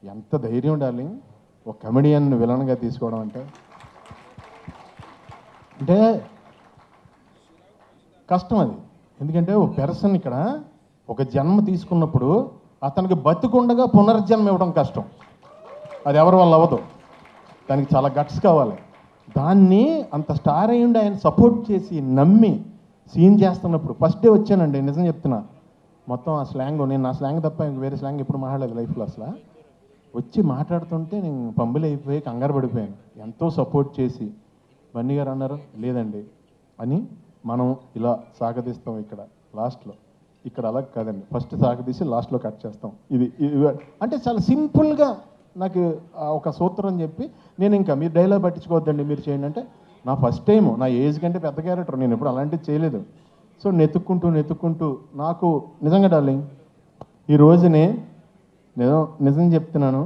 ఎంత ధైర్యం డార్లింగ్ ఒక కమెడియన్ విలన్గా తీసుకోవడం అంటే అంటే కష్టం అది. ఎందుకంటే ఒక పెర్సన్ ఇక్కడ ఒక జన్మ తీసుకున్నప్పుడు అతనికి బతికుండగా పునర్జన్మ ఇవ్వడం కష్టం. అది ఎవరి వల్ల అవ్వదు. దానికి చాలా గట్స్ కావాలి. దాన్ని అంత స్టార్ అయ్యిండి ఆయన సపోర్ట్ చేసి నమ్మి సీన్ చేస్తున్నప్పుడు ఫస్ట్ డే వచ్చానండి, నిజం చెప్తున్నా. మొత్తం ఆ స్లాంగ్, నేను నా స్లాంగ్ తప్ప ఇంక వేరే స్లాంగ్ ఎప్పుడు మాట్లాడలేదు లైఫ్లో. అసలు వచ్చి మాట్లాడుతుంటే నేను పంబులు అయిపోయి కంగారు పడిపోయాను. ఎంతో సపోర్ట్ చేసి బన్నీ గారు అన్నారు లేదండి అని, మనం ఇలా సాగదీస్తాం ఇక్కడ లాస్ట్లో. ఇక్కడ అలా కాదండి, ఫస్ట్ సాగదీసి లాస్ట్లో కట్ చేస్తాం. ఇది అంటే చాలా సింపుల్గా నాకు ఒక సూత్రం చెప్పి నేను ఇంకా మీరు డైలాగ్ పట్టించుకోవద్దండి మీరు చేయండి అంటే, నా ఫస్ట్ టైము, నా ఏజ్ కంటే పెద్ద క్యారెక్టర్, నేను ఎప్పుడు అలాంటివి చేయలేదు. సో నెతుక్కుంటూ నాకు నిజంగా డార్లింగ్ ఈ రోజునే నిజం చెప్తున్నాను,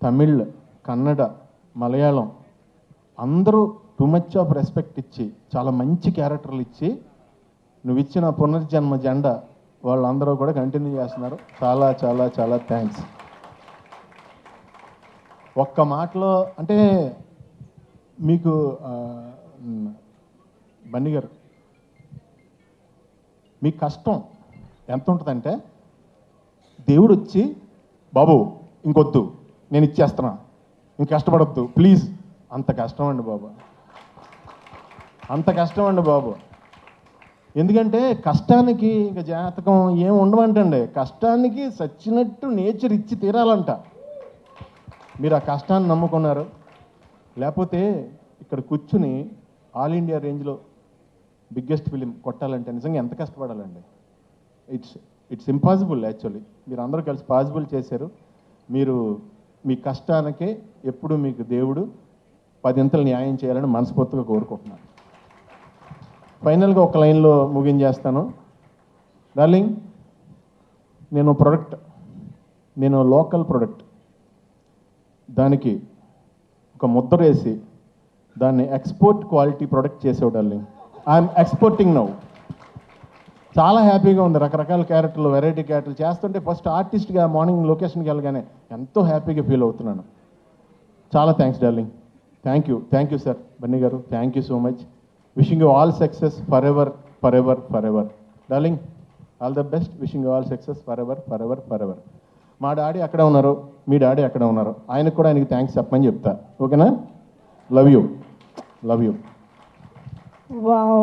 తమిళ్, కన్నడ, మలయాళం అందరూ టూ మచ్ ఆఫ్ రెస్పెక్ట్ ఇచ్చి చాలా మంచి క్యారెక్టర్లు ఇచ్చి నువ్వు ఇచ్చిన పునర్జన్మ జెండా వాళ్ళందరూ కూడా కంటిన్యూ చేస్తున్నారు. చాలా చాలా చాలా థ్యాంక్స్. ఒక్క మాటలో అంటే మీకు బన్నీ గారు మీ కష్టం ఎంత ఉంటుందంటే, దేవుడు వచ్చి బాబు ఇంకొద్దు నేను ఇచ్చేస్తున్నా, ఇంక కష్టపడొద్దు ప్లీజ్, అంత కష్టం అండి బాబు, అంత కష్టం అండి బాబు. ఎందుకంటే కష్టానికి ఇంకా జాతకం ఏం ఉండమంటండి, కష్టానికి సచ్చినట్టు నేచర్ ఇచ్చి తీరాలంట. మీరు ఆ కష్టాన్ని నమ్ముకున్నారు. లేకపోతే ఇక్కడ కూర్చుని ఆల్ ఇండియా రేంజ్లో బిగ్గెస్ట్ ఫిలిం కొట్టాలంటే నిజంగా ఎంత కష్టపడాలండి. It's impossible actually. మీరు అందరూ కలిసి పాసిబుల్ చేశారు. మీరు మీ కష్టానికే ఎప్పుడు మీకు దేవుడు 10 ఇంతలు న్యాయం చేయాలని మనస్ఫూర్తిగా కోరుకుంటున్నాను. ఫైనల్గా ఒక లైన్లో ముగించేస్తాను. డార్లింగ్, నేను లోకల్ ప్రొడక్ట్, దానికి ఒక ముద్ర వేసి దాన్ని ఎక్స్పోర్ట్ క్వాలిటీ ప్రొడక్ట్ చేసేవాడు డార్లింగ్. I'm exporting now. చాలా హ్యాపీగా ఉంది. రకరకాల క్యారెక్టర్లు, వెరైటీ క్యారెక్టర్లు చేస్తుంటే ఫస్ట్ ఆర్టిస్ట్గా మార్నింగ్ లొకేషన్కి వెళ్ళగానే ఎంతో హ్యాపీగా ఫీల్ అవుతున్నాను. చాలా thanks darling. Thank you sir Bunny garu, thank you so much. Wishing you all success for ever darling. All the best. Wishing you all success for ever. మా డాడీ అక్కడే ఉన్నారు, మీ డాడీ అక్కడే ఉన్నారు, ఆయనకు కూడా ఆయనకి థ్యాంక్స్ చెప్పమని చెప్తా. ఓకేనా? Love you. వావ్.